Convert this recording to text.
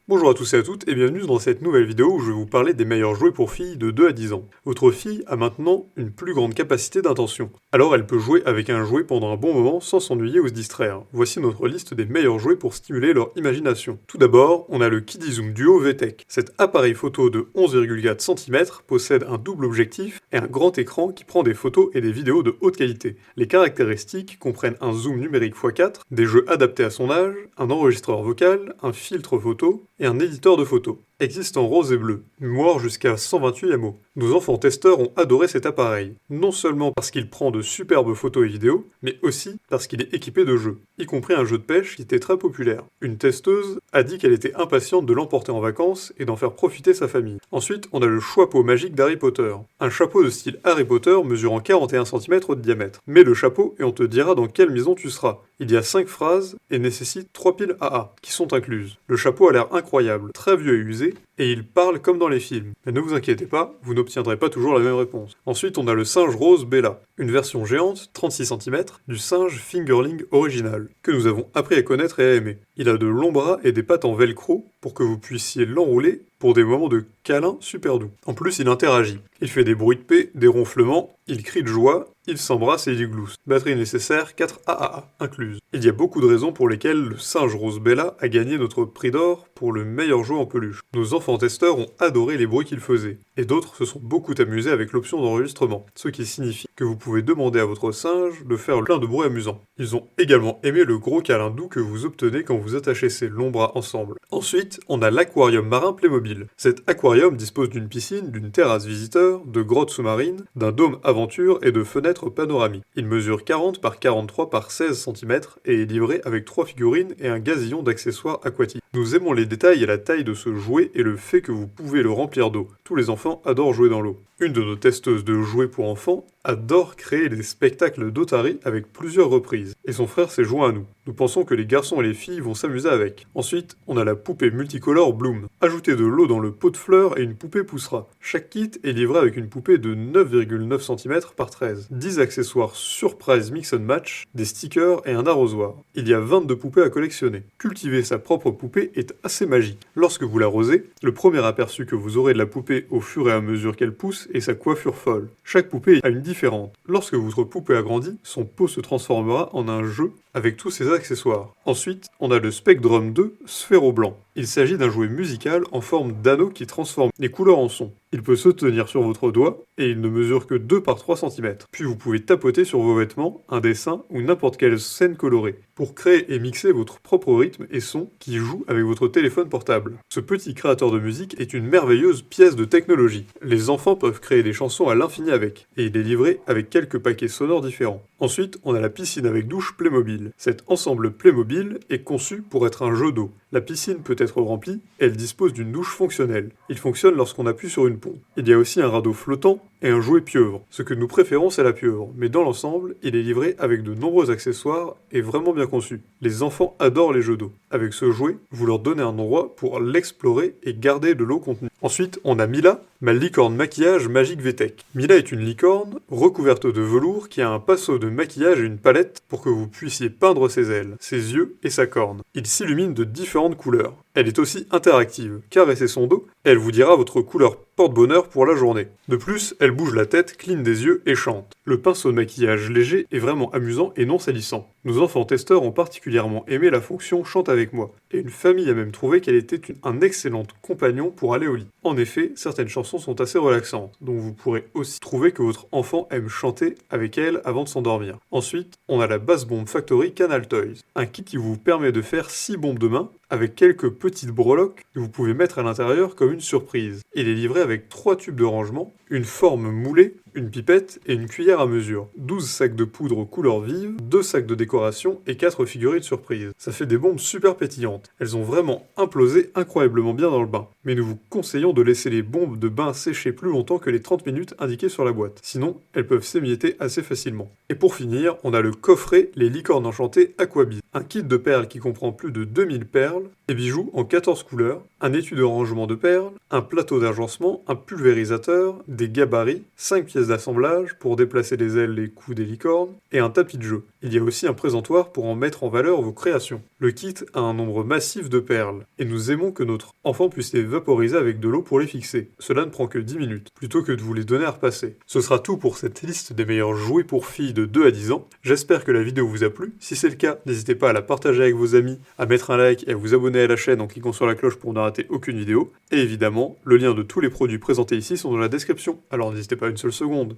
Bonjour à tous et à toutes et bienvenue dans cette nouvelle vidéo où je vais vous parler des meilleurs jouets pour filles de 2 à 10 ans. Votre fille a maintenant une plus grande capacité d'intention. Alors elle peut jouer avec un jouet pendant un bon moment sans s'ennuyer ou se distraire. Voici notre liste des meilleurs jouets pour stimuler leur imagination. Tout d'abord, on a le Kidizoom Duo VTech. Cet appareil photo de 11,4 cm possède un double objectif et un grand écran qui prend des photos et des vidéos de haute qualité. Les caractéristiques comprennent un zoom numérique x4, des jeux adaptés à son âge, un enregistreur vocal, un filtre photo, et un éditeur de photos. Existe en rose et bleu, mémoire jusqu'à 128 MO. Nos enfants testeurs ont adoré cet appareil, non seulement parce qu'il prend de superbes photos et vidéos, mais aussi parce qu'il est équipé de jeux, y compris un jeu de pêche qui était très populaire. Une testeuse a dit qu'elle était impatiente de l'emporter en vacances et d'en faire profiter sa famille. Ensuite, on a le chapeau magique d'Harry Potter. Un chapeau de style Harry Potter mesurant 41 cm de diamètre. Mets le chapeau et on te dira dans quelle maison tu seras. Il y a 5 phrases et nécessite 3 piles AA, qui sont incluses. Le chapeau a l'air incroyable, très vieux et usé, et il parle comme dans les films. Mais ne vous inquiétez pas, vous n'obtiendrez pas toujours la même réponse. Ensuite, on a le singe rose Bella, une version géante, 36 cm, du singe fingerling original, que nous avons appris à connaître et à aimer. Il a de longs bras et des pattes en velcro pour que vous puissiez l'enrouler pour des moments de câlin super doux. En plus, il interagit. Il fait des bruits de paix, des ronflements, il crie de joie, il s'embrasse et il glousse. Batterie nécessaire, 4 AAA incluse. Il y a beaucoup de raisons pour lesquelles le singe rose Bella a gagné notre prix d'or pour le meilleur jouet en peluche. Nos enfants testeurs ont adoré les bruits qu'il faisait, et d'autres se sont beaucoup amusés avec l'option d'enregistrement, ce qui signifie que vous pouvez demander à votre singe de faire plein de bruits amusants. Ils ont également aimé le gros câlin doux que vous obtenez quand vous attachez ces longs bras ensemble. Ensuite, on a l'aquarium marin Playmobil. Cet aquarium dispose d'une piscine, d'une terrasse visiteur, de grottes sous-marines, d'un dôme aventure et de fenêtres panoramiques. Il mesure 40 par 43 par 16 cm et est livré avec 3 figurines et un gazillon d'accessoires aquatiques. Nous aimons les détails et la taille de ce jouet et le fait que vous pouvez le remplir d'eau. Tous les enfants adorent jouer dans l'eau. Une de nos testeuses de jouets pour enfants adore créer des spectacles d'otarie avec plusieurs reprises, et son frère s'est joint à nous. Nous pensons que les garçons et les filles vont s'amuser avec. Ensuite, on a la poupée multicolore Bloom. Ajoutez de l'eau dans le pot de fleurs et une poupée poussera. Chaque kit est livré avec une poupée de 9,9 cm par 13, 10 accessoires surprise mix and match, des stickers et un arrosoir. Il y a 22 poupées à collectionner. Cultiver sa propre poupée est assez magique. Lorsque vous l'arrosez, le premier aperçu que vous aurez de la poupée au fur et à mesure qu'elle pousse est sa coiffure folle. Chaque poupée a une différente. Lorsque votre poupée a grandi, son pot se transformera en un jeu avec tous ses accessoires. Ensuite, on a le Spectrum 2 Sphéro Blanc. Il s'agit d'un jouet musical en forme d'anneau qui transforme les couleurs en son. Il peut se tenir sur votre doigt et il ne mesure que 2 par 3 cm. Puis vous pouvez tapoter sur vos vêtements, un dessin ou n'importe quelle scène colorée pour créer et mixer votre propre rythme et son qui joue avec votre téléphone portable. Ce petit créateur de musique est une merveilleuse pièce de technologie. Les enfants peuvent créer des chansons à l'infini avec, et il est livré avec quelques paquets sonores différents. Ensuite, on a la piscine avec douche Playmobil. Cet ensemble Playmobil est conçu pour être un jeu d'eau. La piscine peut être remplie, elle dispose d'une douche fonctionnelle. Il fonctionne lorsqu'on appuie sur une pompe. Il y a aussi un radeau flottant et un jouet pieuvre. Ce que nous préférons, c'est la pieuvre, mais dans l'ensemble, il est livré avec de nombreux accessoires et vraiment bien conçu. Les enfants adorent les jeux d'eau. Avec ce jouet, vous leur donnez un endroit pour l'explorer et garder de l'eau contenue. Ensuite, on a Mila, ma licorne maquillage magique VTech. Mila est une licorne recouverte de velours qui a un pinceau de maquillage et une palette pour que vous puissiez peindre ses ailes, ses yeux et sa corne. Il s'illumine de différentes couleurs. Elle est aussi interactive. Caressez son dos, elle vous dira votre couleur porte-bonheur pour la journée. De plus, elle bouge la tête, cligne des yeux et chante. Le pinceau de maquillage léger est vraiment amusant et non salissant. Nos enfants testeurs ont particulièrement aimé la fonction Chante avec moi, et une famille a même trouvé qu'elle était un excellent compagnon pour aller au lit. En effet, certaines chansons sont assez relaxantes, donc vous pourrez aussi trouver que votre enfant aime chanter avec elle avant de s'endormir. Ensuite, on a la Bass Bomb Factory Canal Toys, un kit qui vous permet de faire 6 bombes de main avec quelques petites breloques que vous pouvez mettre à l'intérieur comme une surprise. Il est livré avec 3 tubes de rangement, une forme moulée, une pipette et une cuillère à mesure, 12 sacs de poudre couleur vive, 2 sacs de décoration et 4 figurines surprises. Ça fait des bombes super pétillantes. Elles ont vraiment implosé incroyablement bien dans le bain. Mais nous vous conseillons de laisser les bombes de bain sécher plus longtemps que les 30 minutes indiquées sur la boîte. Sinon, elles peuvent s'émietter assez facilement. Et pour finir, on a le coffret Les Licornes Enchantées Aquabiz. Un kit de perles qui comprend plus de 2000 perles et bijoux en 14 couleurs un étui de rangement de perles, un plateau d'agencement, un pulvérisateur, des gabarits, 5 pièces d'assemblage pour déplacer les ailes, les coups des licornes, et un tapis de jeu. Il y a aussi un présentoir pour en mettre en valeur vos créations. Le kit a un nombre massif de perles, et nous aimons que notre enfant puisse les vaporiser avec de l'eau pour les fixer. Cela ne prend que 10 minutes, plutôt que de vous les donner à repasser. Ce sera tout pour cette liste des meilleurs jouets pour filles de 2 à 10 ans. J'espère que la vidéo vous a plu. Si c'est le cas, n'hésitez pas à la partager avec vos amis, à mettre un like et à vous abonner à la chaîne en cliquant sur la cloche pour ne rater aucune vidéo. Et évidemment, le lien de tous les produits présentés ici sont dans la description, alors n'hésitez pas une seule seconde.